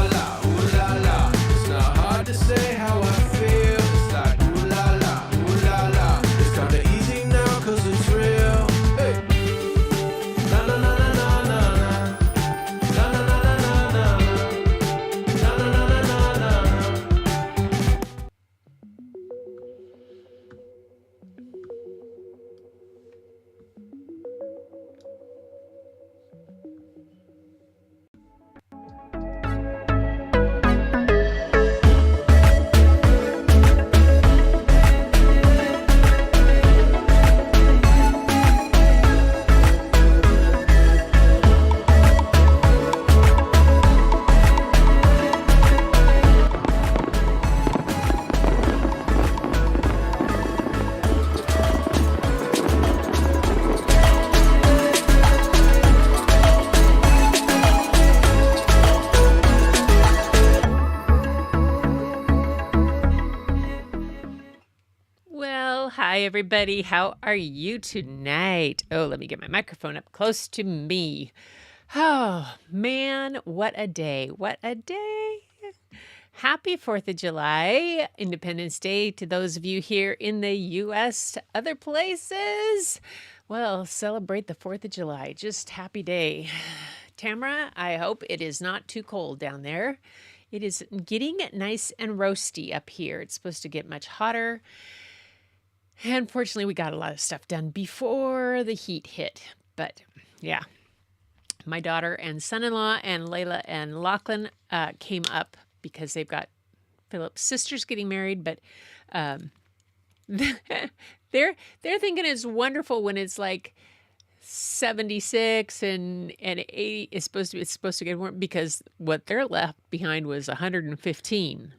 la, ooh la la. It's not hard to say how I feel. It's like ooh la la, ooh la la. It's kinda easy now 'cause it's real. Hey. Na na na na na na na. Na na na na na na. Na na na na na na. Well, hi everybody. How are you tonight? Oh, let me get my microphone up close to me. Oh, man, what a day. What a day. Happy 4th of July, Independence Day to those of you here in the U.S., to other places. Well, celebrate the 4th of July. Just happy day. Tamara, I hope it is not too cold down there. It is getting nice and roasty up here. It's supposed to get much hotter. And fortunately, we got a lot of stuff done before the heat hit. But yeah, my daughter and son-in-law and Layla and Lachlan came up because they've got Philip's sister's getting married. But they're thinking it's wonderful when it's like 76 and 80. It's supposed to get warm because what they're left behind was 115.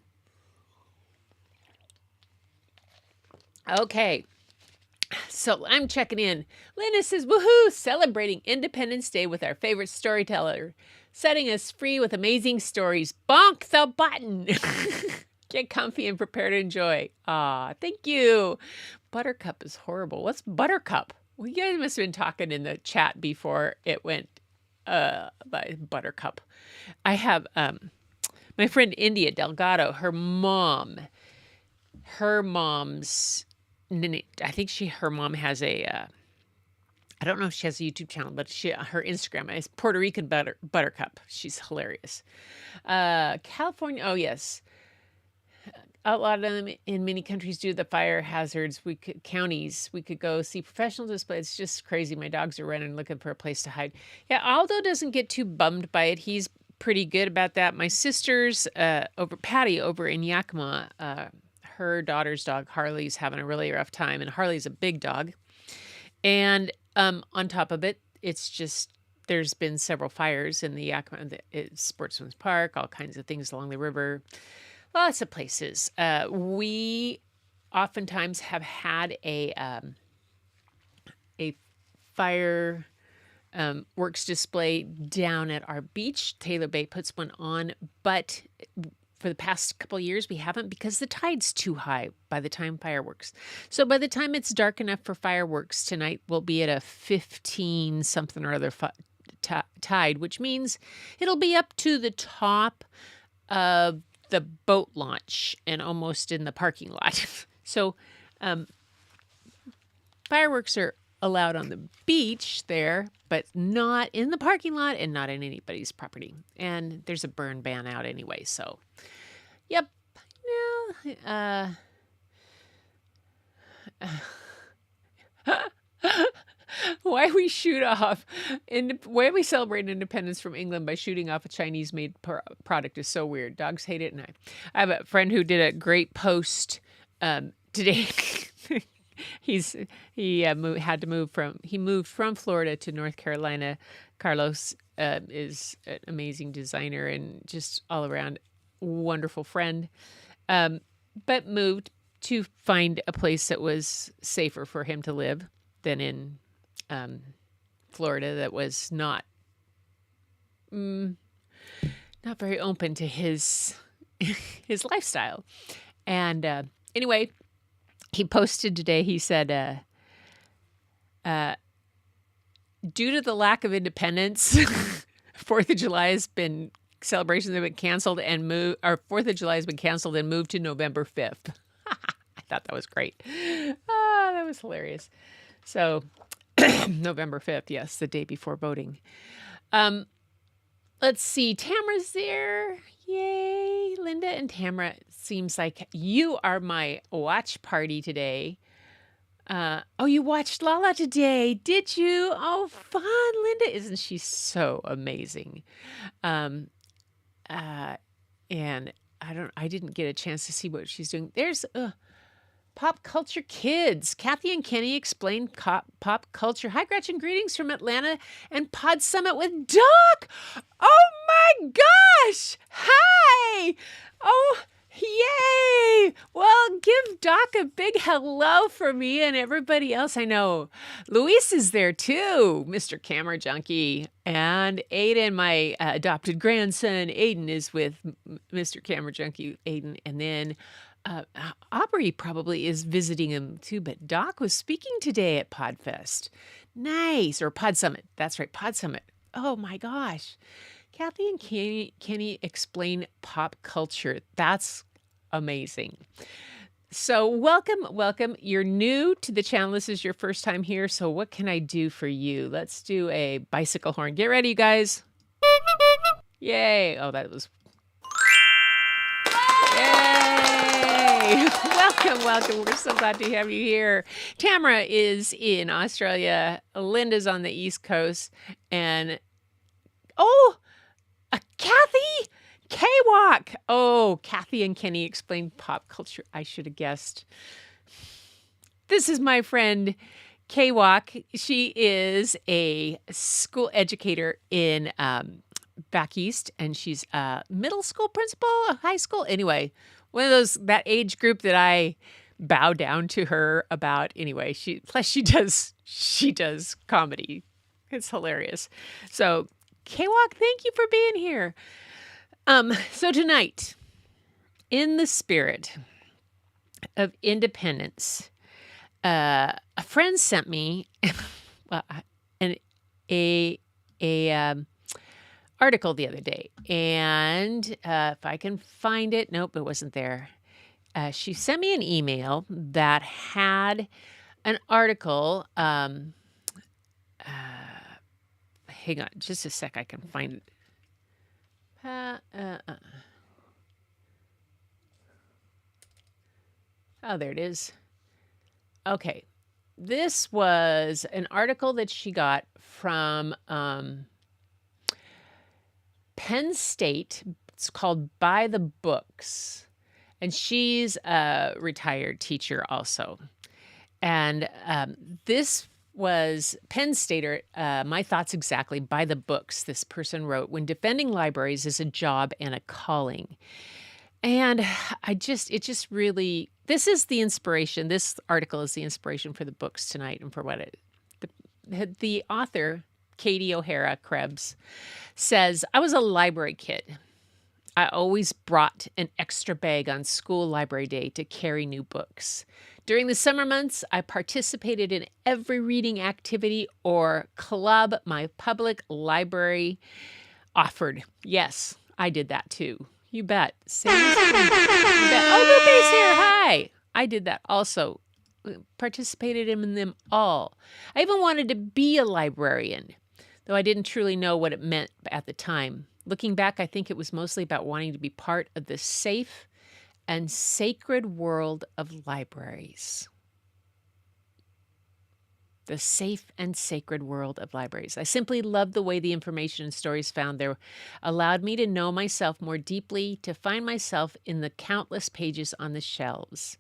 Okay, so I'm checking in. Linda says, woohoo, celebrating Independence Day with our favorite storyteller, setting us free with amazing stories. Bonk the button. Get comfy and prepare to enjoy. Aw, thank you. Buttercup is horrible. What's buttercup? Well, you guys must have been talking in the chat before it went by buttercup. I have my friend India Delgado, her mom's I think her mom has a, I don't know if she has a YouTube channel, but her Instagram is Puerto Rican Buttercup. She's hilarious. California, oh yes. A lot of them in many countries due to the fire hazards. Counties, we could go see professional displays. It's just crazy. My dogs are running looking for a place to hide. Yeah, Aldo doesn't get too bummed by it. He's pretty good about that. My sister's Patty over in Yakima, her daughter's dog, Harley's having a really rough time. And Harley's a big dog. And on top of it, it's just, there's been several fires in the Yakima Sportsman's Park, all kinds of things along the river. Lots of places. We oftentimes have had a fire works display down at our beach. Taylor Bay puts one on, but for the past couple of years, we haven't because the tide's too high by the time fireworks. So by the time it's dark enough for fireworks tonight, we'll be at a 15 something or other tide, which means it'll be up to the top of the boat launch and almost in the parking lot. So fireworks are allowed on the beach there, but not in the parking lot and not in anybody's property. And there's a burn ban out anyway. So, yep. Yeah. Why we we celebrate independence from England by shooting off a Chinese-made product is so weird. Dogs hate it, and I have a friend who did a great post today. He moved from Florida to North Carolina. Carlos is an amazing designer and just all around wonderful friend, but moved to find a place that was safer for him to live than in Florida, that was not very open to his lifestyle. And anyway, he posted today, he said, due to the lack of independence, 4th of July has been celebrations have been canceled and moved. Our 4th of July has been canceled and moved to November 5th. I thought that was great. Ah, that was hilarious. So November 5th, yes, the day before voting. Let's see. Tamara's there. Yay. Linda and Tamara, it seems like you are my watch party today. Oh, you watched Lala today, did you? Oh, fun, Linda. Isn't she so amazing? Um, and I didn't get a chance to see what she's doing. There's Pop Culture Kids. Kathy and Kenny explain pop culture. Hi, Gretchen. Greetings from Atlanta and Pod Summit with Doc. Oh my gosh. Hi. Oh, yay. Well, give Doc a big hello for me and everybody else. I know Luis is there too, Mr. Camera Junkie. And Aiden, my adopted grandson, Aiden is with Mr. Camera Junkie, Aiden. And then Aubrey probably is visiting him too, but Doc was speaking today at Podfest. Nice. Or Pod Summit. That's right, Pod Summit. Oh my gosh. Kathy and Kenny explain pop culture. That's amazing. So welcome. You're new to the channel. This is your first time here. So what can I do for you? Let's do a bicycle horn. Get ready, you guys. Yay. Oh, that was... Yay! Welcome. We're so glad to have you here. Tamara is in Australia. Linda's on the East Coast. And, Kathy! K-Walk! Oh, Kathy and Kenny explain pop culture. I should have guessed. This is my friend, K-Walk. She is a school educator in back east, and she's a middle school principal, a high school. Anyway, one of that age group that I bow down to her about. Anyway, she does comedy. It's hilarious. So, K-Walk, thank you for being here. So tonight, in the spirit of independence, a friend sent me a article the other day, and if I can find it, nope, it wasn't there. She sent me an email that had an article. Hang on, just a sec, I can find it. Oh, there it is. Okay, this was an article that she got from Penn State. It's called By the Books. And she's a retired teacher also. And this was Penn State, My Thoughts Exactly, By the Books. This person wrote, when defending libraries is a job and a calling. And it just really, this is the inspiration. This article is the inspiration for the books tonight and for what the author, Katie O'Hara Krebs, says, I was a library kid. I always brought an extra bag on school library day to carry new books. During the summer months, I participated in every reading activity or club my public library offered. Yes, I did that too. You bet. You bet. Oh, Lupe's here. Hi. I did that also. Participated in them all. I even wanted to be a librarian, though I didn't truly know what it meant at the time. Looking back, I think it was mostly about wanting to be part of the safe and sacred world of libraries. The safe and sacred world of libraries. I simply loved the way the information and stories found there allowed me to know myself more deeply, to find myself in the countless pages on the shelves.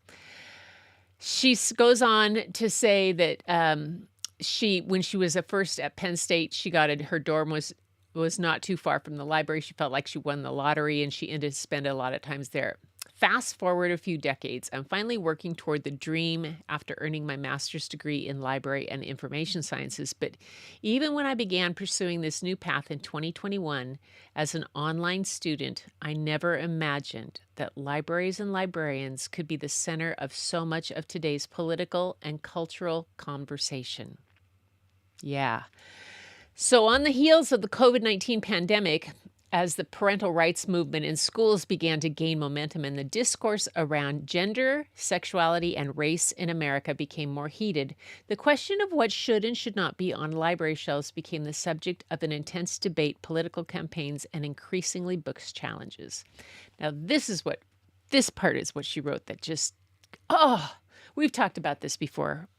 She goes on to say that when she was at first at Penn State, she got her dorm was not too far from the library. She felt like she won the lottery, and she ended up spending a lot of times there. Fast forward a few decades, I'm finally working toward the dream after earning my master's degree in library and information sciences. But even when I began pursuing this new path in 2021 as an online student, I never imagined that libraries and librarians could be the center of so much of today's political and cultural conversation. Yeah. So on the heels of the COVID-19 pandemic, as the parental rights movement in schools began to gain momentum and the discourse around gender, sexuality, and race in America became more heated, the question of what should and should not be on library shelves became the subject of an intense debate, political campaigns, and increasingly books challenges. Now, this part is what she wrote that just, we've talked about this before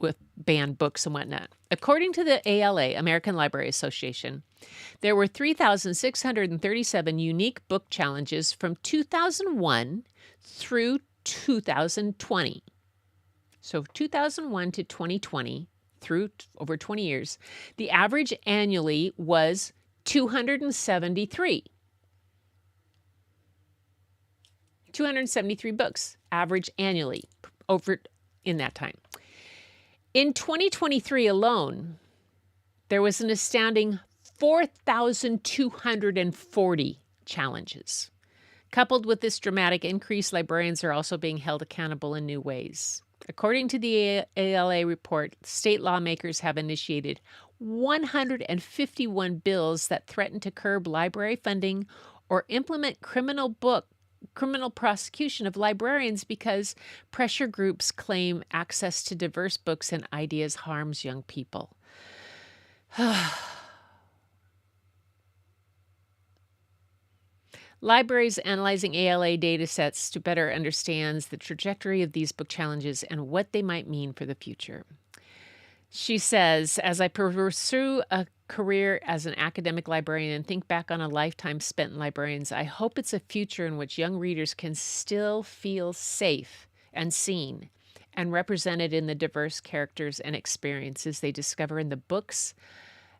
with banned books and whatnot. According to the ALA, American Library Association, there were 3,637 unique book challenges from 2001 through 2020. So 2001 to 2020, through over 20 years, the average annually was 273. 273 books, average annually, over in that time. In 2023 alone, there was an astounding 4,240 challenges. Coupled with this dramatic increase, librarians are also being held accountable in new ways. According to the ALA report, state lawmakers have initiated 151 bills that threaten to curb library funding or implement criminal prosecution of librarians because pressure groups claim access to diverse books and ideas harms young people. Libraries analyzing ALA data sets to better understand the trajectory of these book challenges and what they might mean for the future. She says, as I pursue a career as an academic librarian and think back on a lifetime spent in librarians, I hope it's a future in which young readers can still feel safe and seen and represented in the diverse characters and experiences they discover in the books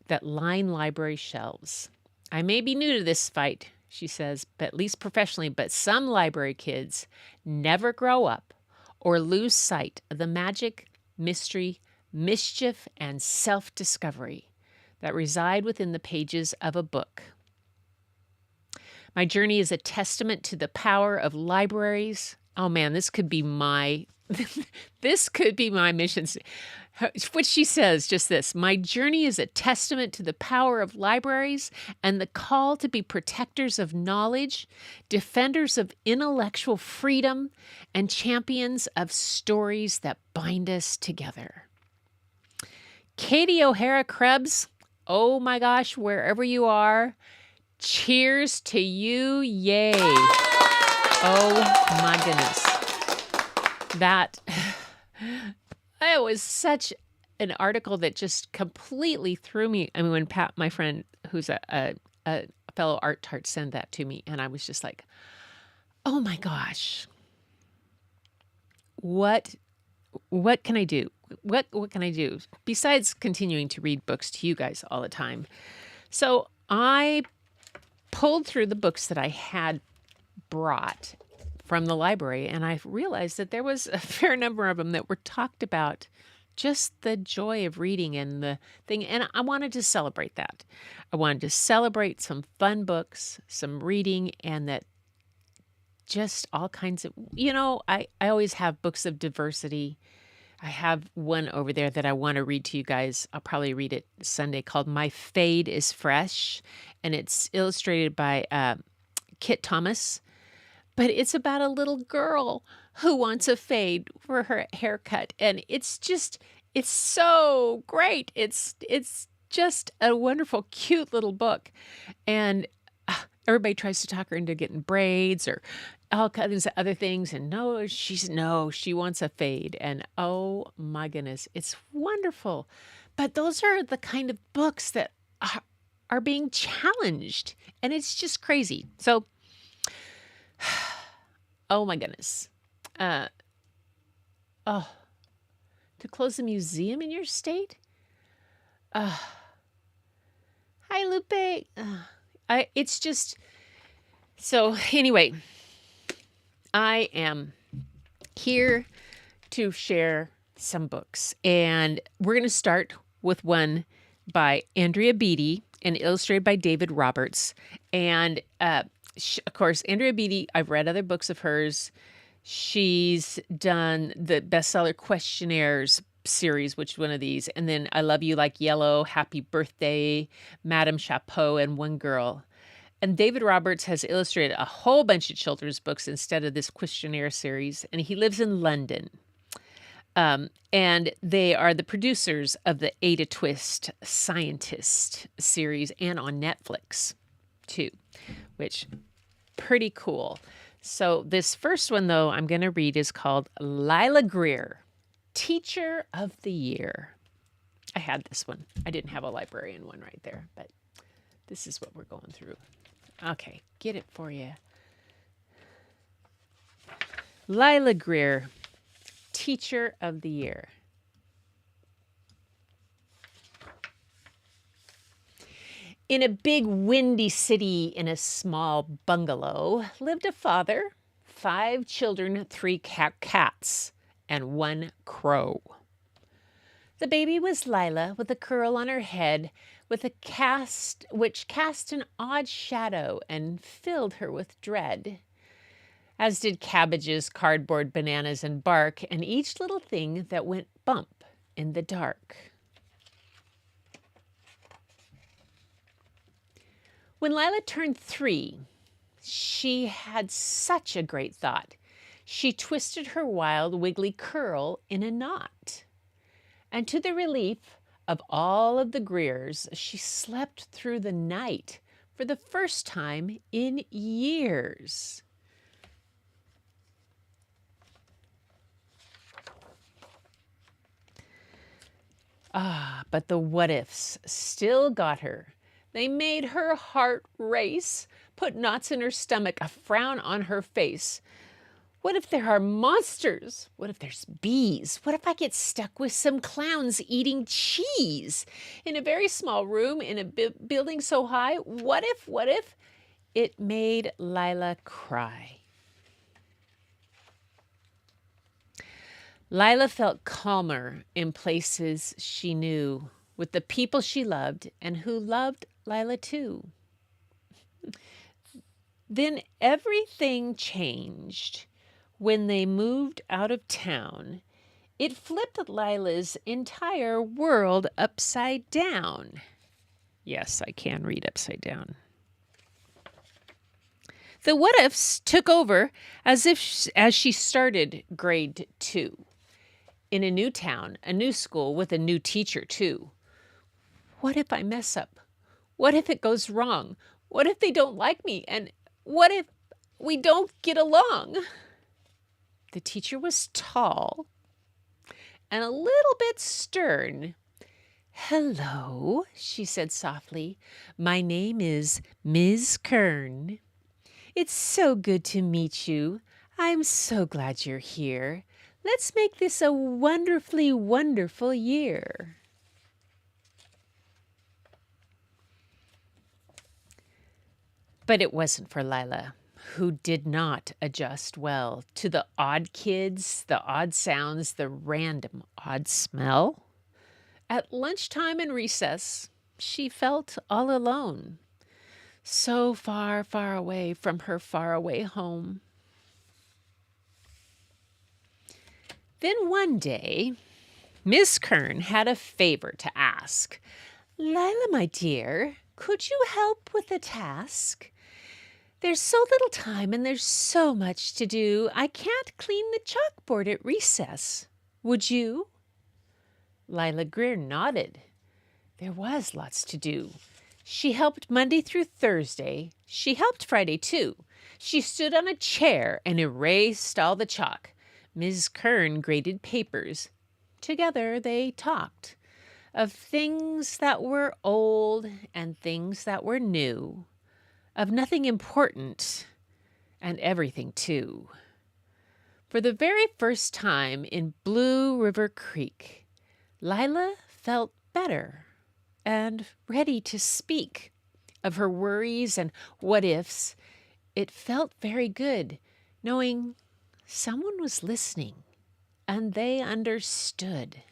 that line library shelves. I may be new to this fight, she says, but at least professionally, but some library kids never grow up or lose sight of the magic, mystery, mischief, and self-discovery that reside within the pages of a book. My journey is a testament to the power of libraries. Oh man, this could be my mission. What she says, just this: my journey is a testament to the power of libraries and the call to be protectors of knowledge, defenders of intellectual freedom, and champions of stories that bind us together. Katie O'Hara Krebs, oh my gosh, wherever you are, cheers to you, yay. Oh my goodness. That was such an article that just completely threw me. I mean, when Pat, my friend, who's a fellow art tart, sent that to me, and I was just like, oh my gosh, what can I do? What can I do besides continuing to read books to you guys all the time? So I pulled through the books that I had brought from the library, and I realized that there was a fair number of them that were talked about, just the joy of reading and the thing. And I wanted to celebrate that. I wanted to celebrate some fun books, some reading, and that just all kinds of, I always have books of diversity. I have one over there that I want to read to you guys. I'll probably read it Sunday, called My Fade is Fresh, and it's illustrated by Kit Thomas. But it's about a little girl who wants a fade for her haircut. And it's so great. It's just a wonderful, cute little book. And everybody tries to talk her into getting braids or all kinds of other things. And she wants a fade. And oh my goodness, it's wonderful. But those are the kind of books that are being challenged. And it's just crazy. So, oh my goodness. To close a museum in your state? Hi, Lupe. It's just, so anyway, I am here to share some books. And we're going to start with one by Andrea Beatty and illustrated by David Roberts. And, of course, Andrea Beatty, I've read other books of hers. She's done the bestseller questionnaires series, which is one of these. And then I Love You Like Yellow, Happy Birthday, Madame Chapeau, and One Girl. And David Roberts has illustrated a whole bunch of children's books instead of this questionnaire series, and he lives in London. And they are the producers of the Ada Twist Scientist series and on Netflix, too, which pretty cool. So this first one, though, I'm going to read is called Lila Greer, Teacher of the Year. I had this one. I didn't have a librarian one right there, but this is what we're going through. Okay, get it for you. Lila Greer, Teacher of the Year. In a big windy city in a small bungalow lived a father, 5 children, 3 cats, and 1 crow. The baby was Lila with a curl on her head with a which cast an odd shadow and filled her with dread, as did cabbages, cardboard, bananas, and bark, and each little thing that went bump in the dark. When Lila turned 3, she had such a great thought. She twisted her wild, wiggly curl in a knot. And to the relief of all of the Greers, she slept through the night for the first time in years. But the what-ifs still got her. They made her heart race, put knots in her stomach, a frown on her face. What if there are monsters? What if there's bees? What if I get stuck with some clowns eating cheese in a very small room in a building so high? What if? It made Lila cry. Lila felt calmer in places she knew, with the people she loved and who loved Lila too. Then everything changed. When they moved out of town, it flipped Lila's entire world upside down. Yes, I can read upside down. The what-ifs took over as she started grade 2. In a new town, a new school with a new teacher too. What if I mess up? What if it goes wrong? What if they don't like me? And what if we don't get along? The teacher was tall and a little bit stern. Hello, she said softly. My name is Ms. Kern. It's so good to meet you. I'm so glad you're here. Let's make this a wonderfully wonderful year. But it wasn't for Lila, who did not adjust well to the odd kids, the odd sounds, the random odd smell. At lunchtime and recess, she felt all alone, so far, far away from her faraway home. Then one day, Miss Kern had a favor to ask. Lila, my dear, could you help with a task? There's so little time and there's so much to do. I can't clean the chalkboard at recess. Would you? Lila Greer nodded. There was lots to do. She helped Monday through Thursday. She helped Friday, too. She stood on a chair and erased all the chalk. Ms. Kern graded papers. Together they talked of things that were old and things that were new, of nothing important and everything, too. For the very first time in Blue River Creek, Lila felt better and ready to speak of her worries and what-ifs. It felt very good knowing someone was listening and they understood.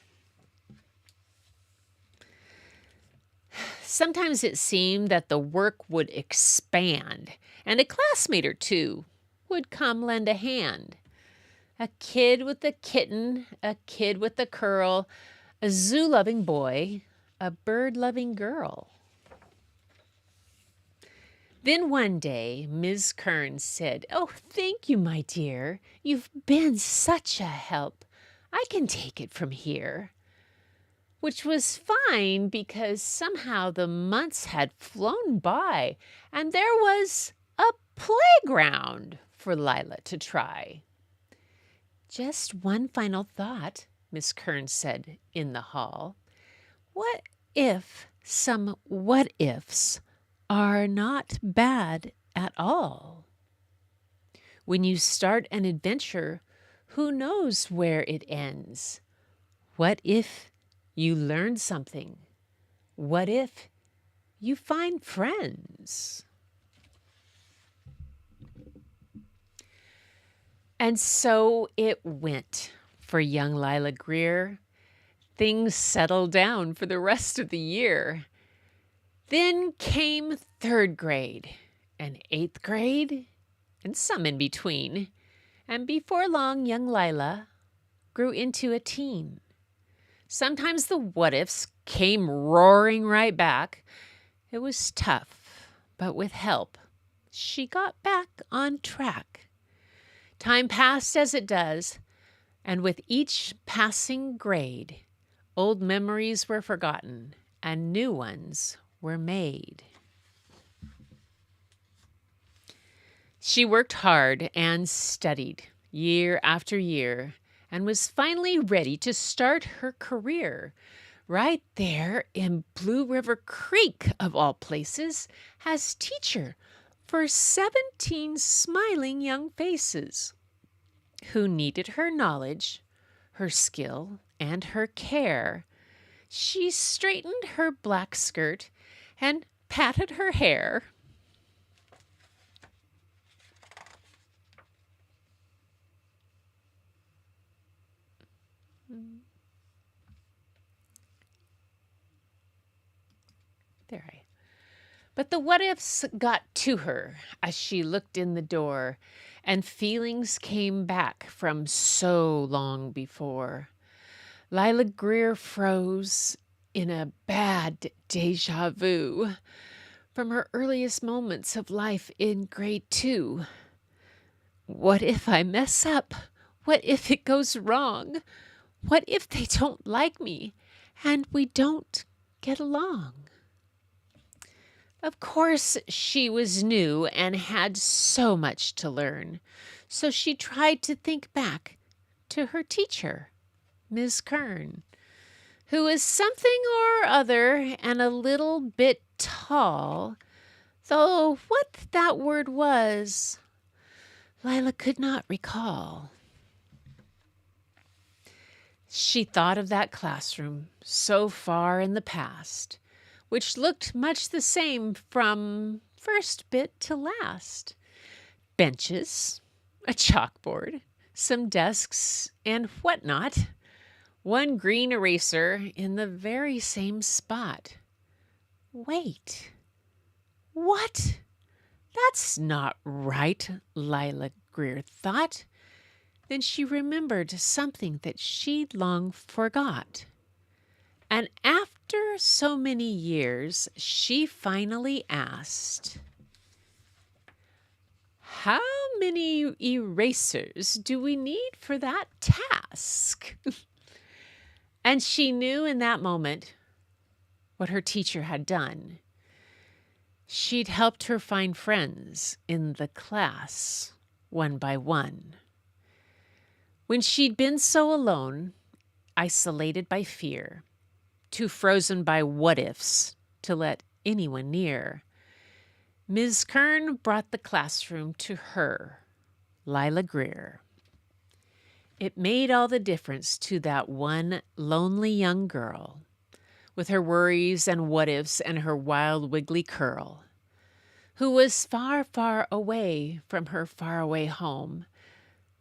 Sometimes it seemed that the work would expand and a classmate or two would come lend a hand. A kid with a kitten, a kid with a curl, a zoo-loving boy, a bird-loving girl. Then one day, Ms. Kern said, "Oh, thank you, my dear. You've been such a help. I can take it from here." Which was fine because somehow the months had flown by and there was a playground for Lila to try. "Just one final thought," Miss Kern said in the hall. "What if some what ifs are not bad at all? When you start an adventure, who knows where it ends? What if you learn something? What if you find friends?" And so it went for young Lila Greer. Things settled down for the rest of the year. Then came 3rd grade and 8th grade and some in between. And before long, young Lila grew into a teen. Sometimes the what-ifs came roaring right back. It was tough, but with help, she got back on track. Time passed as it does, and with each passing grade, old memories were forgotten and new ones were made. She worked hard and studied year after year and was finally ready to start her career right there in Blue River Creek, of all places, as teacher for 17 smiling young faces who needed her knowledge, her skill, and her care. She straightened her black skirt and patted her hair. But the what-ifs got to her as she looked in the door, and feelings came back from so long before. Lila Greer froze in a bad deja vu from her earliest moments of life in grade 2. What if I mess up? What if it goes wrong? What if they don't like me and we don't get along? Of course, she was new and had so much to learn, so she tried to think back to her teacher, Ms. Kern, who was something or other and a little bit tall, though what that word was, Lila could not recall. She thought of that classroom so far in the past, which looked much the same from first bit to last. Benches, a chalkboard, some desks, and whatnot. One green eraser in the very same spot. Wait, what? That's not right, Lila Greer thought. Then she remembered something that she'd long forgot. And after so many years, she finally asked, "How many erasers do we need for that task?" And she knew in that moment what her teacher had done. She'd helped her find friends in the class, one by one. When she'd been so alone, isolated by fear, too frozen by what-ifs to let anyone near, Ms. Kern brought the classroom to her, Lila Greer. It made all the difference to that one lonely young girl, with her worries and what-ifs and her wild wiggly curl, who was far, far away from her faraway home.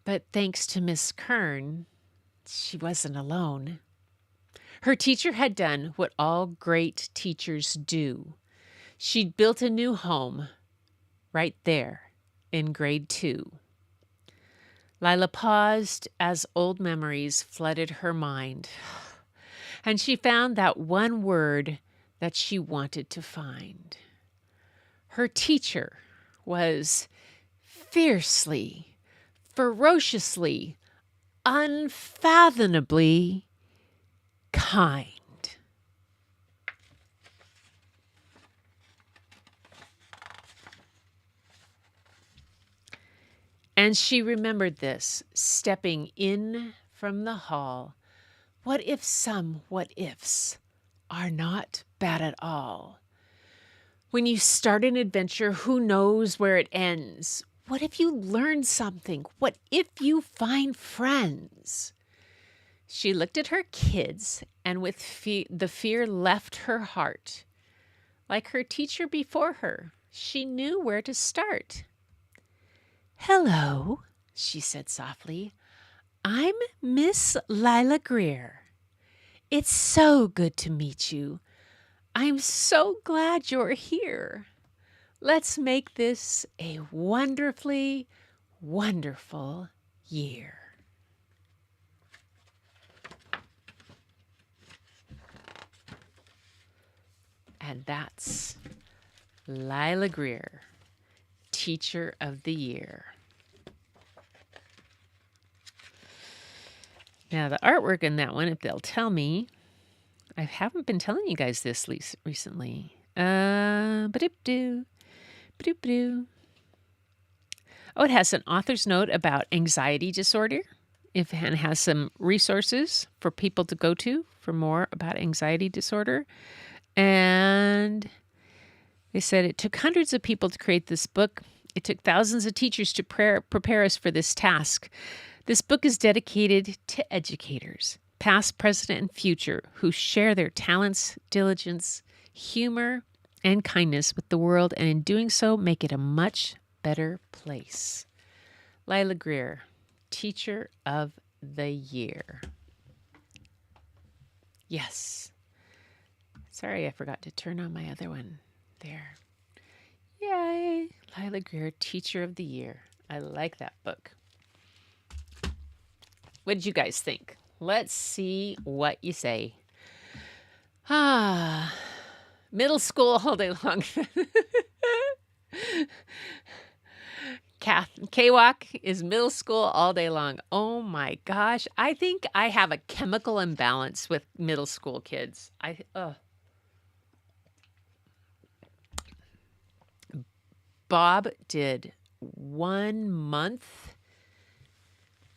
But thanks to Miss Kern, she wasn't alone. Her teacher had done what all great teachers do. She'd built a new home right there in grade 2. Lila paused as old memories flooded her mind, and she found that one word that she wanted to find. Her teacher was fiercely, ferociously, unfathomably kind. And she remembered this, stepping in from the hall. What if some what ifs are not bad at all? When you start an adventure, who knows where it ends? What if you learn something? What if you find friends? She looked at her kids, and with the fear left her heart. Like her teacher before her, she knew where to start. "Hello," she said softly. "I'm Miss Lila Greer. It's so good to meet you. I'm so glad you're here. Let's make this a wonderfully wonderful year." And that's Lila Greer, Teacher of the Year. Now, the artwork in that one, if they'll tell me, I haven't been telling you guys this recently. Ba-doop-doo, ba-doop-doo. Oh, it has an author's note about anxiety disorder. And has some resources for people to go to for more about anxiety disorder. And they said it took hundreds of people to create this book. It took thousands of teachers to prepare us for this task. This book is dedicated to educators, past, present, and future, who share their talents, diligence, humor, and kindness with the world, and in doing so, make it a much better place. Lila Greer, Teacher of the Year. Yes. Sorry, I forgot to turn on my other one. There. Yay! Lila Greer, Teacher of the Year. I like that book. What did you guys think? Let's see what you say. Middle school all day long. K-Walk is middle school all day long. Oh my gosh. I think I have a chemical imbalance with middle school kids. Bob did 1 month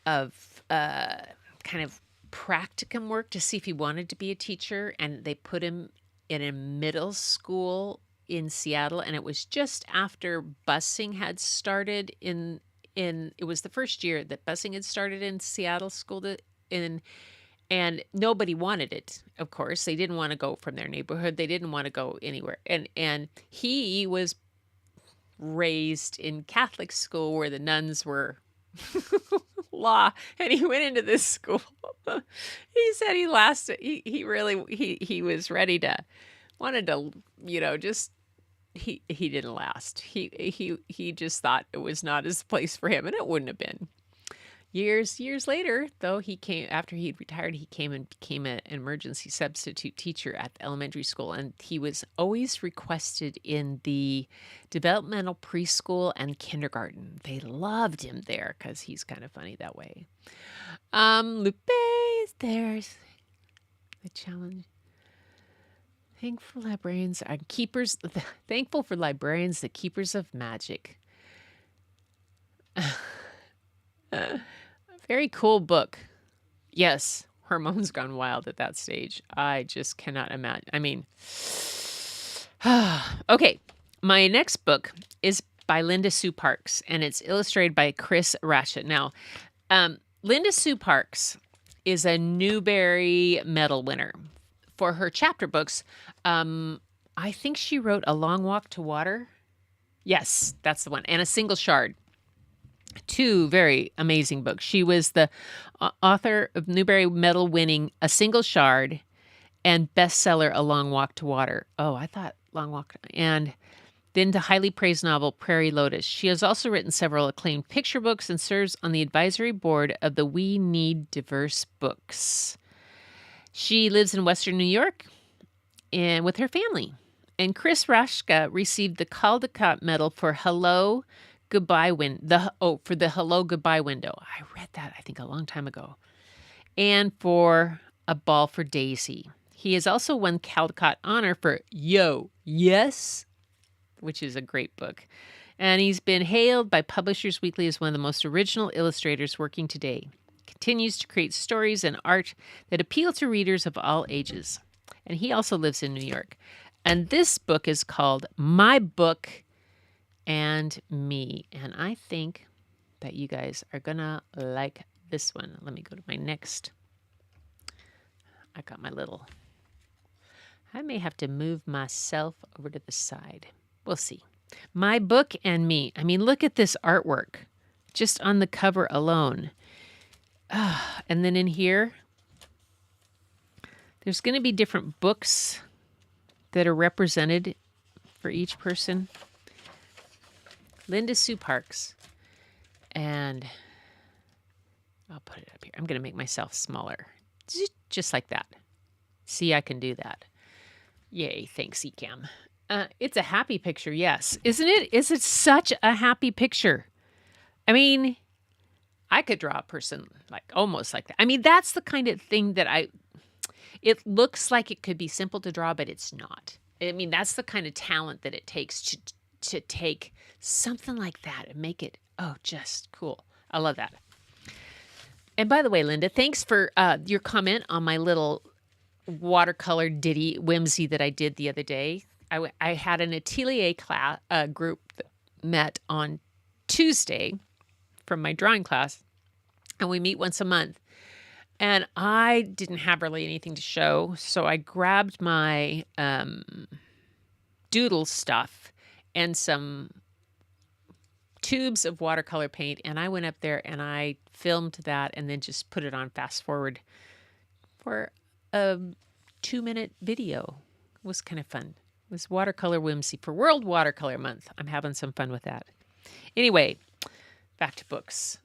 of kind of practicum work to see if he wanted to be a teacher, and they put him in a middle school in Seattle, and it was just after busing had started in it was the first year that busing had started in Seattle school and nobody wanted it. Of course, they didn't want to go from their neighborhood. They didn't want to go anywhere. And he was raised in Catholic school where the nuns were law, and he went into this school. He said he lasted. He was ready to, wanted to, just he didn't last. He just thought it was not his place for him, and it wouldn't have been. Years later, though, after he'd retired, he came and became an emergency substitute teacher at the elementary school, and he was always requested in the developmental preschool and kindergarten. They loved him there because he's kind of funny that way. Lupe, there's the challenge. Thankful for librarians, the keepers of magic. Very cool book. Yes, hormones gone wild at that stage. I just cannot imagine. I mean, okay. My next book is by Linda Sue Parks, and it's illustrated by Chris Ratchett. Now, Linda Sue Parks is a Newbery Medal winner. For her chapter books, I think she wrote A Long Walk to Water. Yes, that's the one. And A Single Shard. 2 very amazing books. She was the author of Newbery Medal winning A Single Shard and bestseller A Long Walk to Water. Oh, I thought Long Walk. And then the highly praised novel Prairie Lotus. She has also written several acclaimed picture books and serves on the advisory board of the We Need Diverse Books. She lives in Western New York and with her family. And Chris Rashka received the Caldecott Medal for Hello Goodbye for the Hello Goodbye window. I read that, I think, a long time ago. And for A Ball for Daisy. He has also won Caldecott Honor for Yo, Yes, which is a great book. And he's been hailed by Publishers Weekly as one of the most original illustrators working today. Continues to create stories and art that appeal to readers of all ages. And he also lives in New York. And this book is called My Book and Me. And I think that you guys are going to like this one. Let me go to my next. I got my little. I may have to move myself over to the side. We'll see. My Book and Me. I mean, look at this artwork just on the cover alone. And then in here, there's going to be different books that are represented for each person. Linda Sue Parks. And I'll put it up here. I'm going to make myself smaller. Just like that. See, I can do that. Yay, thanks, Ecamm. It's a happy picture, yes. Isn't it? Is it such a happy picture? I mean, I could draw a person like almost like that. I mean, that's the kind of thing that it looks like it could be simple to draw, but it's not. I mean, that's the kind of talent that it takes to take something like that and make it, just cool. I love that. And by the way, Linda, thanks for your comment on my little watercolor ditty whimsy that I did the other day. I had an atelier class group that met on Tuesday from my drawing class, and we meet once a month. And I didn't have really anything to show, so I grabbed my doodle stuff and some tubes of watercolor paint, and I went up there and I filmed that and then just put it on fast forward for a 2-minute video. It was kind of fun. It was watercolor whimsy for World Watercolor Month. I'm having some fun with that. Anyway, back to books.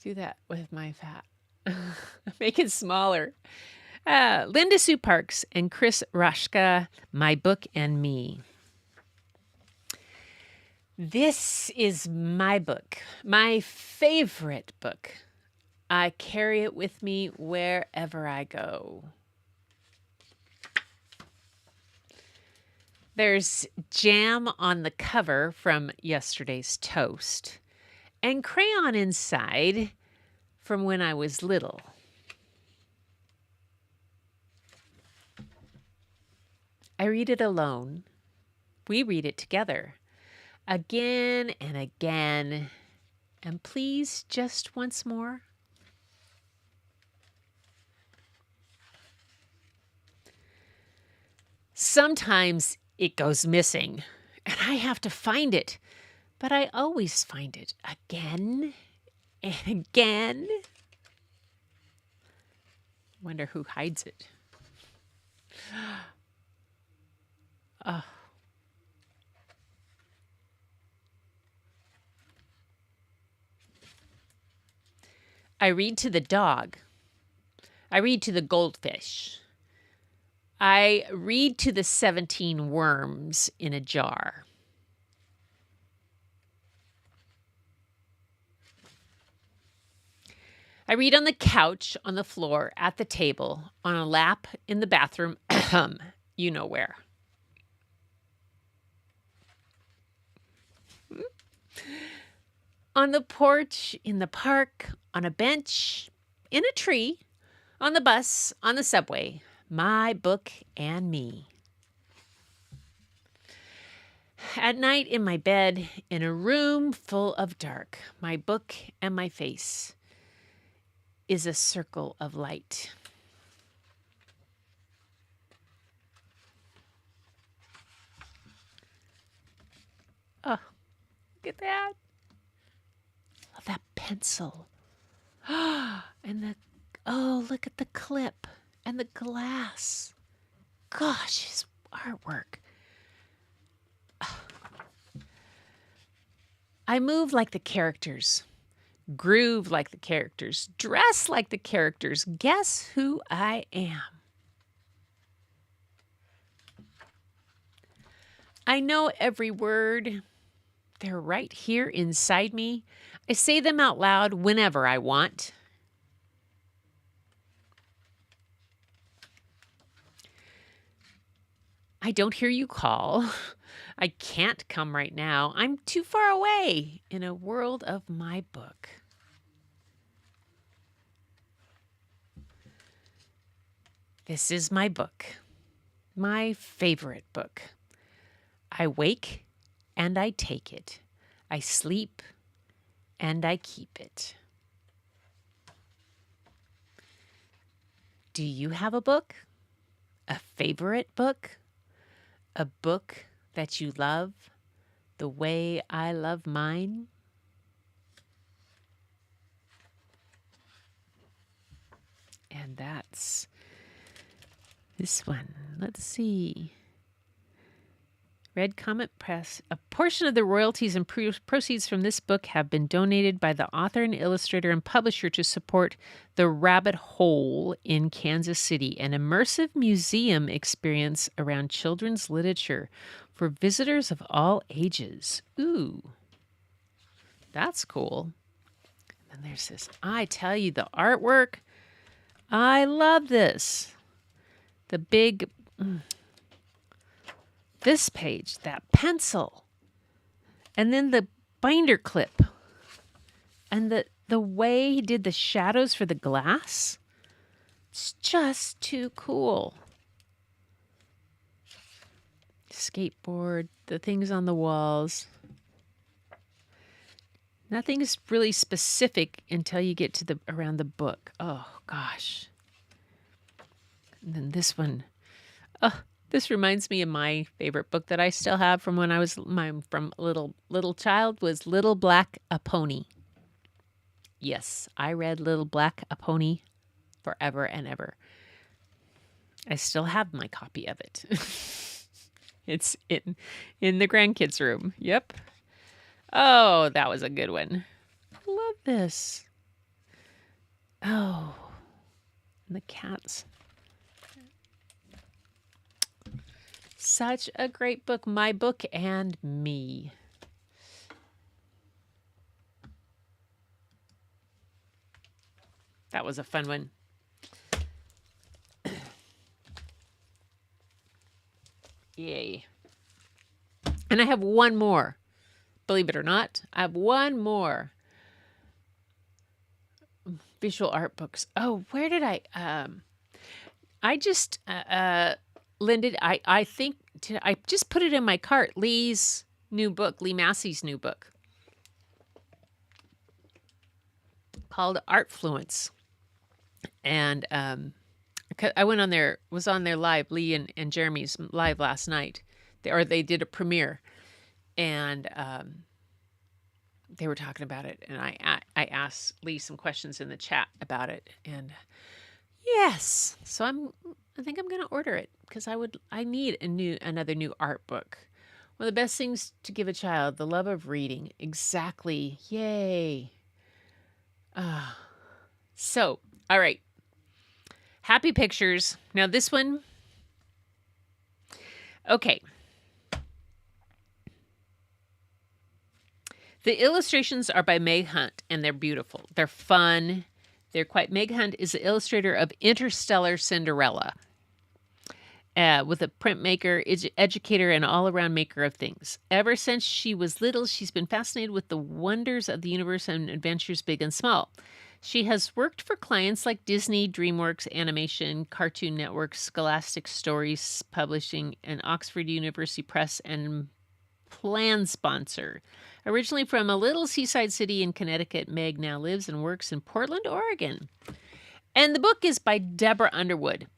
Do that with my fat. Make it smaller. Linda Sue Parks and Chris Rashka, My Book and Me. This is my book, my favorite book. I carry it with me wherever I go. There's jam on the cover from yesterday's toast and crayon inside from when I was little. I read it alone. We read it together. Again and again. And please, just once more. Sometimes it goes missing, and I have to find it. But I always find it again and again. Wonder who hides it. Oh. I read to the dog. I read to the goldfish. I read to the 17 worms in a jar. I read on the couch, on the floor, at the table, on a lap, in the bathroom, you know where. On the porch, in the park, on a bench, in a tree, on the bus, on the subway. My book and me. At night in my bed, in a room full of dark, my book and my face is a circle of light. Oh, look at that. Love that pencil. And look at the clip and the glass. Gosh, his artwork. I move like the characters, groove like the characters, dress like the characters. Guess who I am? I know every word. They're right here inside me. I say them out loud whenever I want. I don't hear you call. I can't come right now. I'm too far away in a world of my book. This is my book, my favorite book. I wake and I take it. I sleep and I keep it. Do you have a book? A favorite book? A book that you love the way I love mine? And that's this one. Let's see. Red Comet Press. A portion of the royalties and proceeds from this book have been donated by the author and illustrator and publisher to support the Rabbit Hole in Kansas City, an immersive museum experience around children's literature for visitors of all ages. Ooh, that's cool. And then there's this. I tell you, the artwork. I love this. The big... this page, that pencil, and then the binder clip, and the way he did the shadows for the glass. It's just too cool. Skateboard, the things on the walls. Nothing's really specific until you get to around the book. Oh gosh. And then this one. Oh, this reminds me of my favorite book that I still have from when I was from little child was Little Black a Pony. Yes, I read Little Black a Pony forever and ever. I still have my copy of it. It's in the grandkids' room. Yep. Oh, that was a good one. I love this. Oh, and the cats. Such a great book. My Book and Me. That was a fun one. Yay. And I have one more. Believe it or not, I have one more. Visual art books. Oh, where did I just Lyndon, I think I just put it in my cart. Lee's new book, Lee Massey's new book, called Artfluence, and I went on there, was on their live, Lee and Jeremy's live last night, they did a premiere, and they were talking about it, and I asked Lee some questions in the chat about it, and yes, so I think I'm going to order it because I need another new art book. One of the best things to give a child, the love of reading. Exactly. Yay. So, all right. Happy pictures. Now this one. Okay. The illustrations are by Meg Hunt, and they're beautiful. They're fun. Meg Hunt is the illustrator of Interstellar Cinderella, with a printmaker, educator, and all-around maker of things. Ever since she was little, she's been fascinated with the wonders of the universe and adventures big and small. She has worked for clients like Disney, DreamWorks Animation, Cartoon Network, Scholastic Stories Publishing, and Oxford University Press, and plan sponsor. Originally from a little seaside city in Connecticut, Meg now lives and works in Portland, Oregon. And the book is by Deborah Underwood.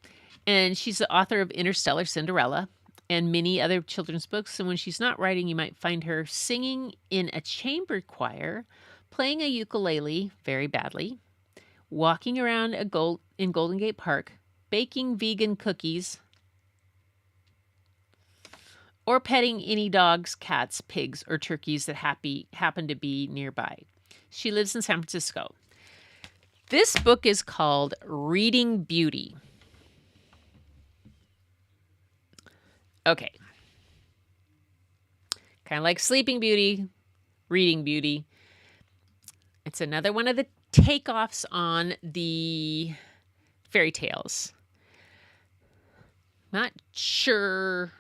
And she's the author of Interstellar Cinderella and many other children's books. And when she's not writing, you might find her singing in a chamber choir, playing a ukulele very badly, walking around in Golden Gate Park, baking vegan cookies, or petting any dogs, cats, pigs, or turkeys that happen to be nearby. She lives in San Francisco. This book is called Reading Beauty. Okay. Kind of like Sleeping Beauty, Reading Beauty. It's another one of the takeoffs on the fairy tales. Not sure.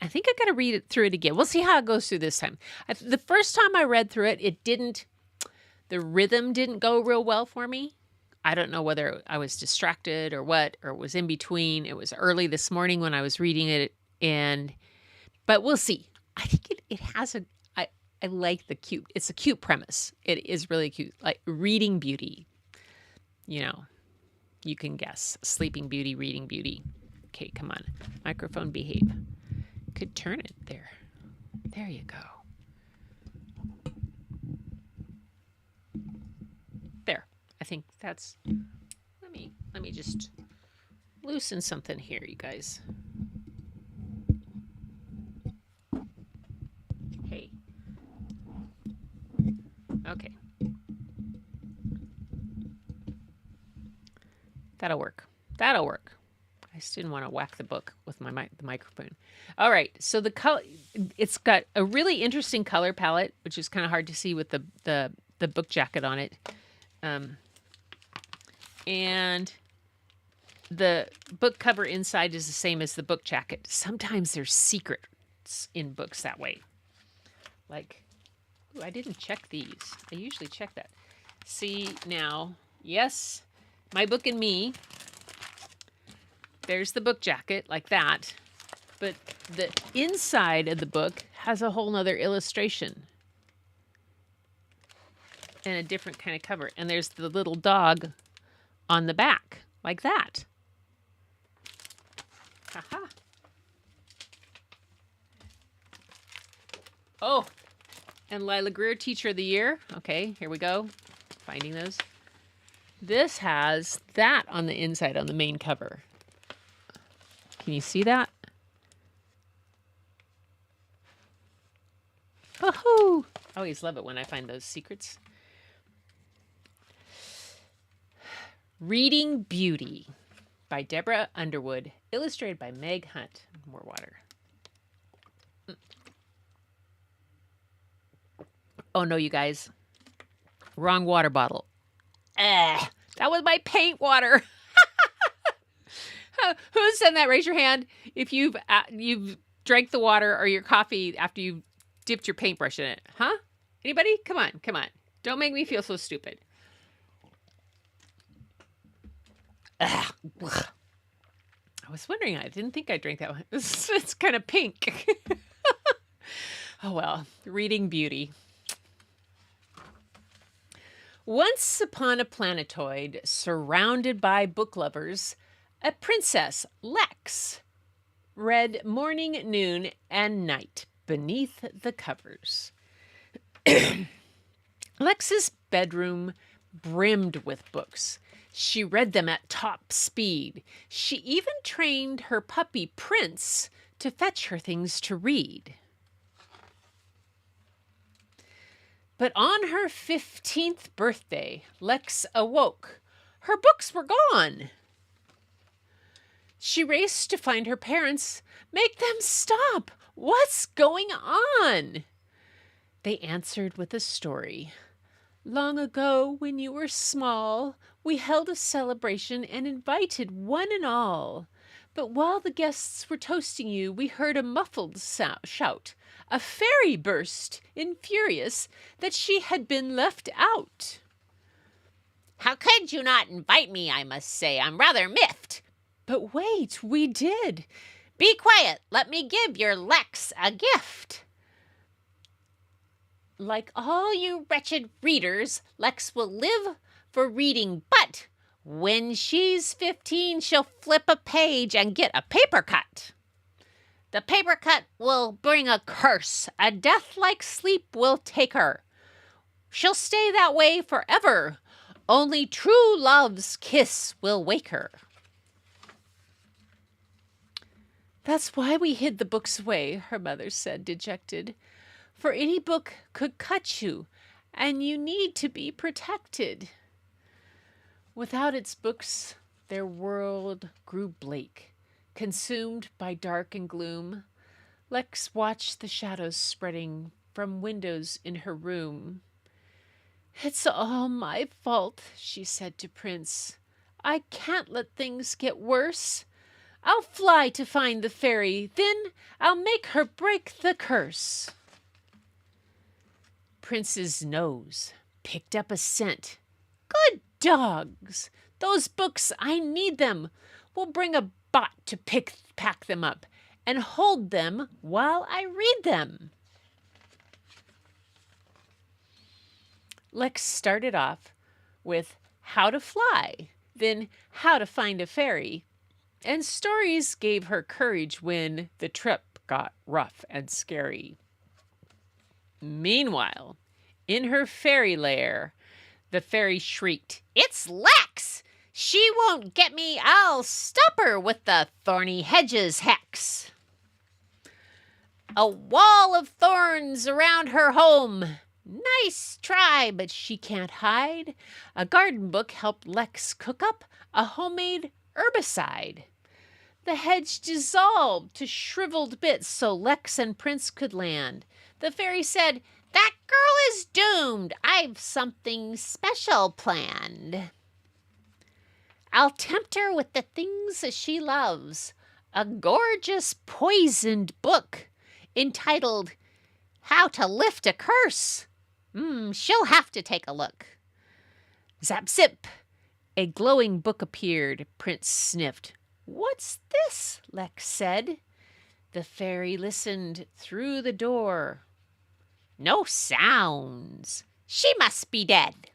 I think I got to read it through it again. We'll see how it goes through this time. The first time I read through it, the rhythm didn't go real well for me. I don't know whether I was distracted or what, or it was in between. It was early this morning when I was reading it, but we'll see. I think it has I like it's a cute premise. It is really cute. Like Reading Beauty. You can guess. Sleeping Beauty, Reading Beauty. Okay, come on. Microphone, behave. Could turn it there. There you go. There. I think that's... Let me just loosen something here, you guys. Hey. Okay. That'll work. That'll work. I just didn't want to whack the book with the microphone. All right. So the color, it's got a really interesting color palette, which is kind of hard to see with the book jacket on it. And the book cover inside is the same as the book jacket. Sometimes there's secrets in books that way. Like, ooh, I didn't check these. I usually check that. See now, yes, My Book and Me. There's the book jacket like that. But the inside of the book has a whole nother illustration. And a different kind of cover. And there's the little dog on the back, like that. Haha. Oh, and Lila Greer, Teacher of the Year. Okay, here we go. Finding those. This has that on the inside on the main cover. Can you see that? Woohoo! I always love it when I find those secrets. Reading Beauty by Deborah Underwood, illustrated by Meg Hunt. More water. Oh no, you guys. Wrong water bottle. That was my paint water. Who said that? Raise your hand if you've drank the water or your coffee after you've dipped your paintbrush in it. Huh? Anybody? Come on. Don't make me feel so stupid. I was wondering. I didn't think I drank that one. It's kind of pink. Oh well. Reading Beauty. Once upon a planetoid surrounded by book lovers, a princess, Lex, read morning, noon, and night beneath the covers. Lex's bedroom brimmed with books. She read them at top speed. She even trained her puppy Prince to fetch her things to read. But on her 15th birthday, Lex awoke. Her books were gone. She raced to find her parents. Make them stop. What's going on? They answered with a story. Long ago, when you were small, we held a celebration and invited one and all. But while the guests were toasting you, we heard a muffled shout. A fairy burst in furious that she had been left out. How could you not invite me, I must say? I'm rather miffed. But wait, we did. Be quiet. Let me give your Lex a gift. Like all you wretched readers, Lex will live for reading, but when she's 15, she'll flip a page and get a paper cut. The paper cut will bring a curse. A death-like sleep will take her. She'll stay that way forever. Only true love's kiss will wake her. That's why we hid the books away, her mother said, dejected. For any book could cut you, and you need to be protected. Without its books, their world grew bleak. Consumed by dark and gloom, Lex watched the shadows spreading from windows in her room. It's all my fault, she said to Prince. I can't let things get worse. I'll fly to find the fairy, then I'll make her break the curse. Prince's nose picked up a scent. Good dogs! Those books, I need them. We'll bring a bot to pack them up and hold them while I read them. Lex started off with how to fly, then how to find a fairy, and stories gave her courage when the trip got rough and scary. Meanwhile, in her fairy lair, the fairy shrieked, It's Lex! She won't get me. I'll stop her with the thorny hedges hex. A wall of thorns around her home. Nice try, but she can't hide. A garden book helped Lex cook up a homemade herbicide. The hedge dissolved to shriveled bits so Lex and Prince could land. The fairy said, That girl is doomed. I've something special planned. I'll tempt her with the things that she loves. A gorgeous poisoned book entitled How to Lift a Curse. She'll have to take a look. Zap zip! A glowing book appeared. Prince sniffed. What's this? Lex said. The fairy listened through the door. No sounds. She must be dead.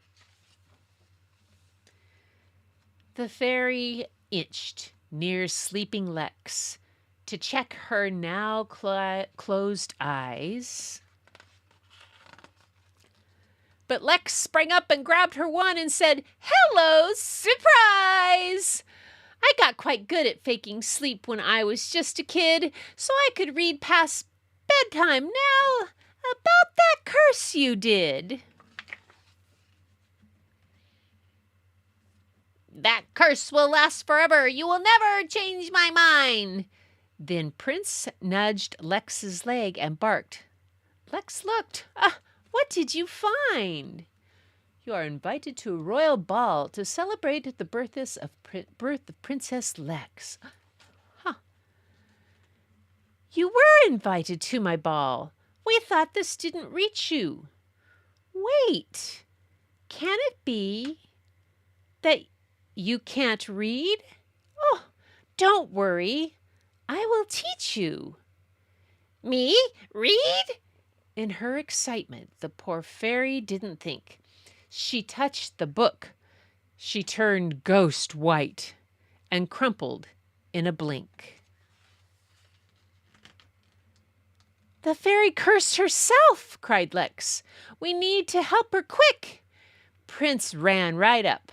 The fairy inched near sleeping Lex to check her now closed eyes. But Lex sprang up and grabbed her wand and said, Hello, surprise! I got quite good at faking sleep when I was just a kid, so I could read past bedtime now about that curse you did. That curse will last forever. You will never change my mind. Then Prince nudged Lex's leg and barked. Lex looked. What did you find? You are invited to a royal ball to celebrate the birth of Princess Lex. You were invited to my ball. We thought this didn't reach you. Wait, can it be that you can't read? Oh, don't worry. I will teach you. Me? Read? In her excitement, the poor fairy didn't think. She touched the book. She turned ghost white and crumpled in a blink. The fairy cursed herself, cried Lex. We need to help her quick. Prince ran right up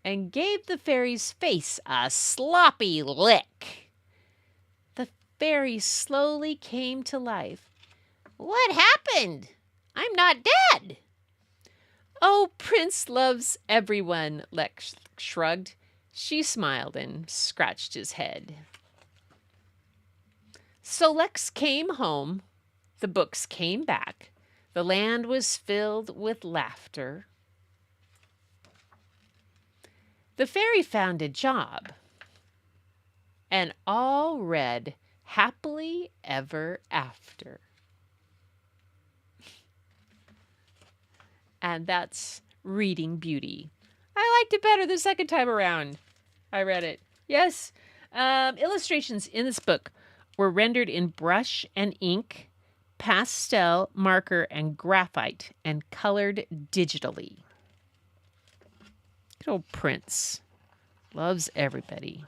and gave the fairy's face a sloppy lick. The fairy slowly came to life. What happened? I'm not dead. Oh, Prince loves everyone, Lex shrugged. She smiled and scratched his head. So Lex came home. The books came back. The land was filled with laughter. The fairy found a job. And all read happily ever after. And that's Reading Beauty. I liked it better the second time around. I read it. Yes. Illustrations in this book were rendered in brush and ink, pastel, marker, and graphite, and colored digitally. Good old Prince. Loves everybody.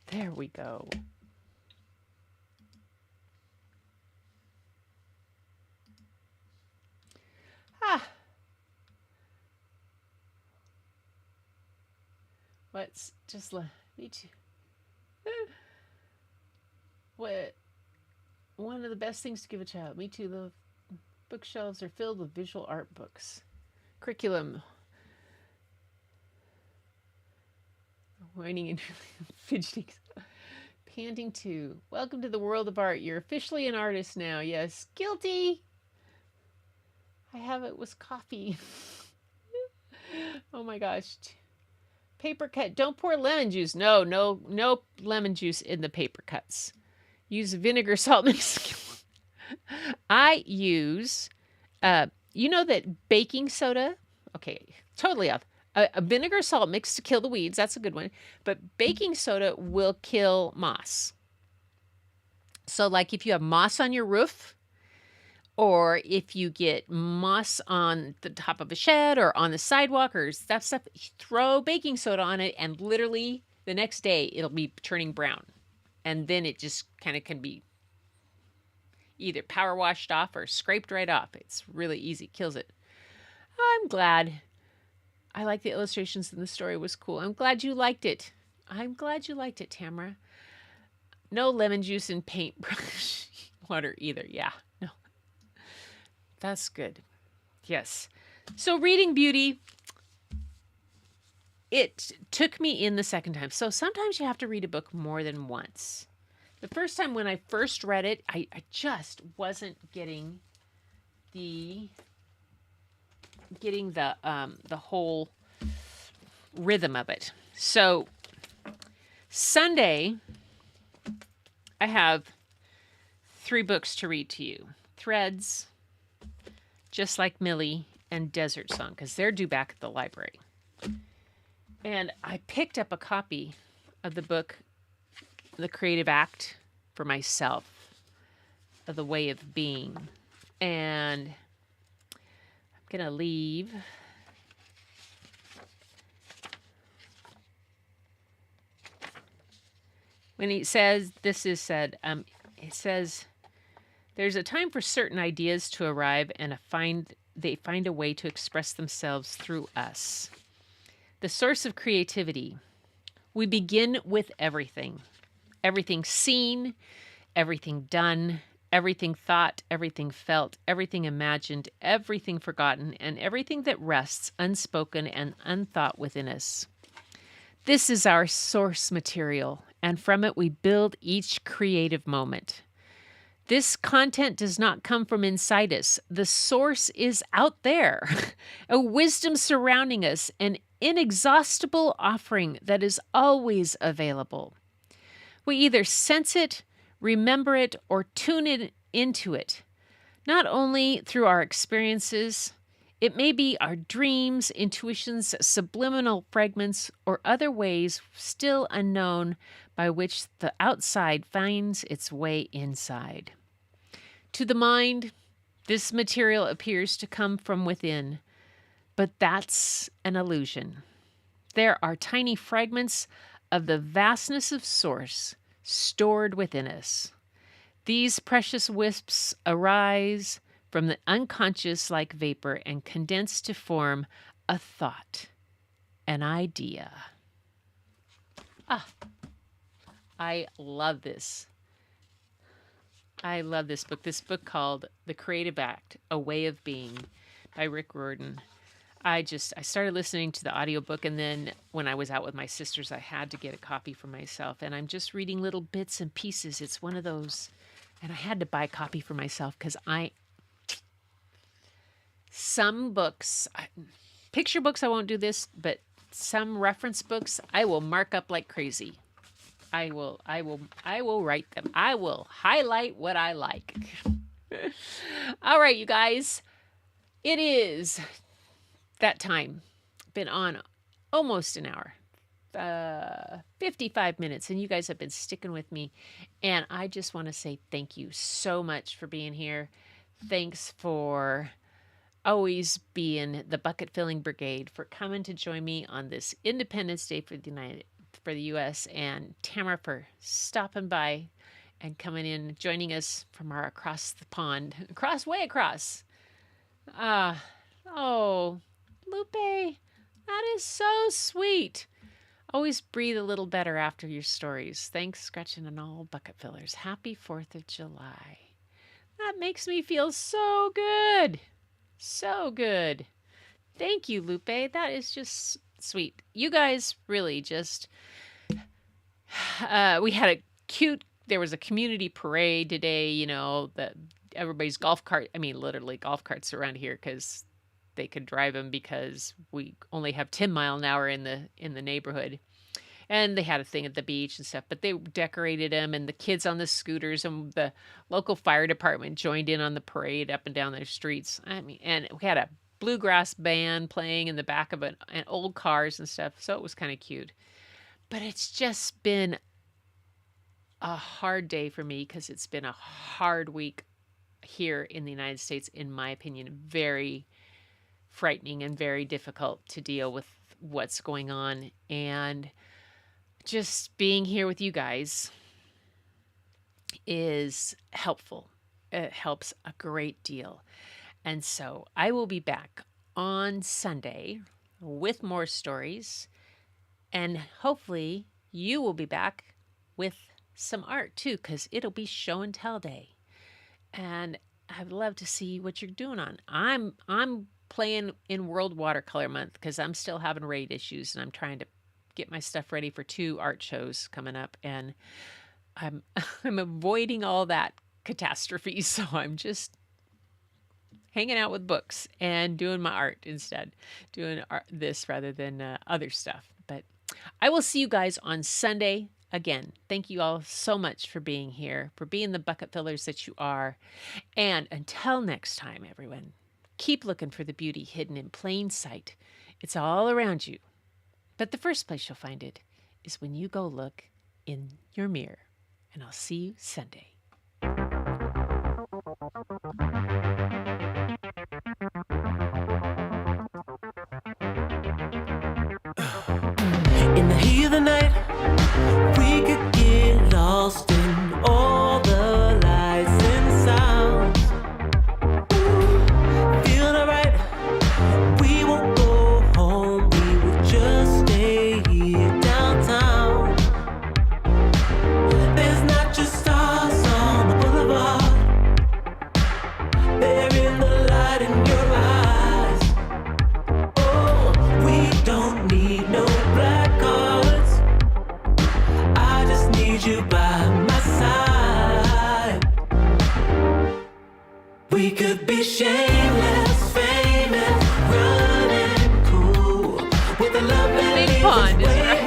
There we go. What's just me too. What? One of the best things to give a child. Me too. The bookshelves are filled with visual art books. Curriculum. Whining and fidgeting. Panting too. Welcome to the world of art. You're officially an artist now. Yes. Guilty. I have it with coffee. Oh my gosh. Paper cut. Don't pour lemon juice. No lemon juice in the paper cuts. Use vinegar, salt mix. I use, you know that baking soda? Okay, totally off. A vinegar, salt mix to kill the weeds. That's a good one. But baking soda will kill moss. So like if you have moss on your roof, or if you get moss on the top of a shed or on the sidewalk or stuff, throw baking soda on it and literally the next day it'll be turning brown. And then it just kind of can be either power washed off or scraped right off. It's really easy. Kills it. I'm glad. I like the illustrations and the story was cool. I'm glad you liked it. I'm glad you liked it, Tamara. No lemon juice and paintbrush water either. Yeah, no. That's good. Yes. So Reading Beauty, it took me in the second time. So sometimes you have to read a book more than once. The first time when I first read it, I just wasn't getting the whole rhythm of it. So Sunday, I have 3 books to read to you. Threads, Just Like Millie, and Desert Song, because they're due back at the library. And I picked up a copy of the book, The Creative Act, for myself, of The Way of Being. And I'm going to leave. When he says, this is said, it says, there's a time for certain ideas to arrive and they find a way to express themselves through us. The source of creativity. We begin with everything. Everything seen, everything done, everything thought, everything felt, everything imagined, everything forgotten, and everything that rests unspoken and unthought within us. This is our source material, and from it we build each creative moment. This content does not come from inside us. The source is out there, a wisdom surrounding us, an inexhaustible offering that is always available. We either sense it, remember it, or tune into it, not only through our experiences. It may be our dreams, intuitions, subliminal fragments, or other ways still unknown by which the outside finds its way inside. To the mind, this material appears to come from within, but that's an illusion. There are tiny fragments of the vastness of source stored within us. These precious wisps arise from the unconscious like vapor and condense to form a thought, an idea. I love this. I love this book. This book called The Creative Act, A Way of Being by Rick Riordan. I started listening to the audiobook, and then when I was out with my sisters, I had to get a copy for myself, and I'm just reading little bits and pieces. It's one of those, and I had to buy a copy for myself because some books, picture books, I won't do this, but some reference books, I will mark up like crazy. I will write them. I will highlight what I like. All right, you guys, it is that time. Been on almost an hour, 55 minutes, and you guys have been sticking with me. And I just want to say thank you so much for being here. Thanks for always being the bucket filling brigade, for coming to join me on this Independence Day for the U.S. and Tamara for stopping by and coming in, joining us from our across the pond, way across. Oh, Lupe, that is so sweet. Always breathe a little better after your stories. Thanks, Gretchen and all bucket fillers. Happy 4th of July. That makes me feel so good. So good. Thank you, Lupe. That is just sweet. You guys really just, we had a cute. There was a community parade today, everybody's golf cart. I mean, literally golf carts around here because they could drive them because we only have 10 mile an hour in the neighborhood. And they had a thing at the beach and stuff, but they decorated them, and the kids on the scooters, and the local fire department joined in on the parade up and down their streets. I mean, and we had a bluegrass band playing in the back of an old cars and stuff, so it was kind of cute. But it's just been a hard day for me because it's been a hard week here in the United States, in my opinion. Very frightening and very difficult to deal with what's going on. And just being here with you guys is helpful. It helps a great deal. And so I will be back on Sunday with more stories. And hopefully you will be back with some art too, because it'll be show and tell day. And I'd love to see what you're doing on. I'm playing in World Watercolor Month because I'm still having rate issues, and I'm trying to get my stuff ready for 2 art shows coming up, and I'm avoiding all that catastrophe. So I'm just hanging out with books and doing my art instead, doing this rather than other stuff. But I will see you guys on Sunday. Again, thank you all so much for being here, for being the bucket fillers that you are. And until next time, everyone, keep looking for the beauty hidden in plain sight. It's all around you. But the first place you'll find it is when you go look in your mirror. And I'll see you Sunday. In the heat of the night, we could get lost in all the lights and sounds. Feeling alright, we won't go home, we will just stay here downtown. There's not just stars on the boulevard, they're in the light in your eyes. Oh, we don't need no black cards, I just need you by my side. We could be shameless, famous, running cool, with a love that Big leaves pond us is right.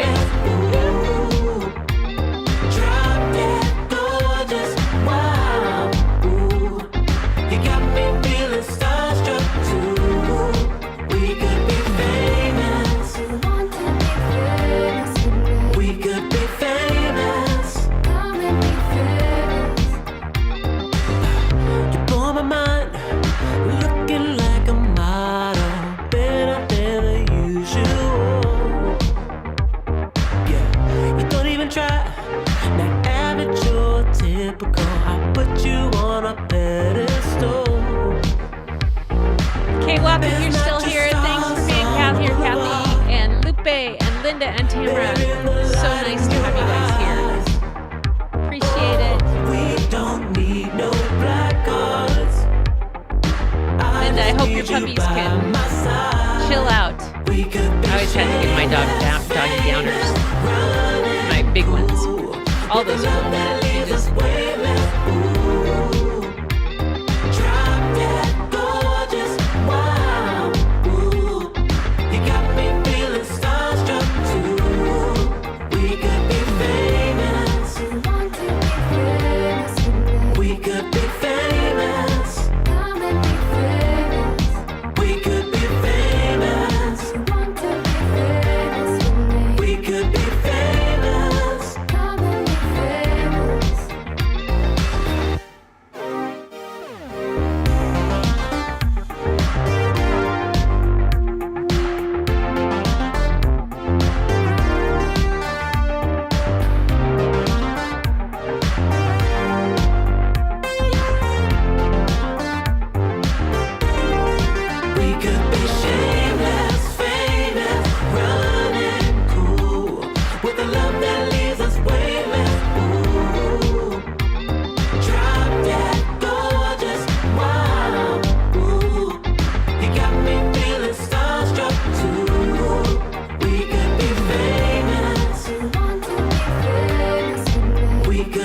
Ooh, drop dead gorgeous, wow. Ooh, you got me feeling starstruck too. We could be famous, we could be famous. You blow my mind, looking like a model, better than the usual. Yeah, you don't even try, not average or typical. I put you on a pedestal. Okay, welcome. You're still here. Thanks for being Kathy and Lupe and Linda and Tamara. So nice to have you guys here. Appreciate it. We don't need no black cards. Linda, I hope your puppies can chill out. I always had to give my doggy downers, my big ones. All those little ones. We could be famous. We could be famous. We could be famous. We could be shameless, famous, running cool, with a love that leaves us weightless. Ooh, drop dead gorgeous, wow. Ooh, you got me feeling starstruck too. We could be famous. We could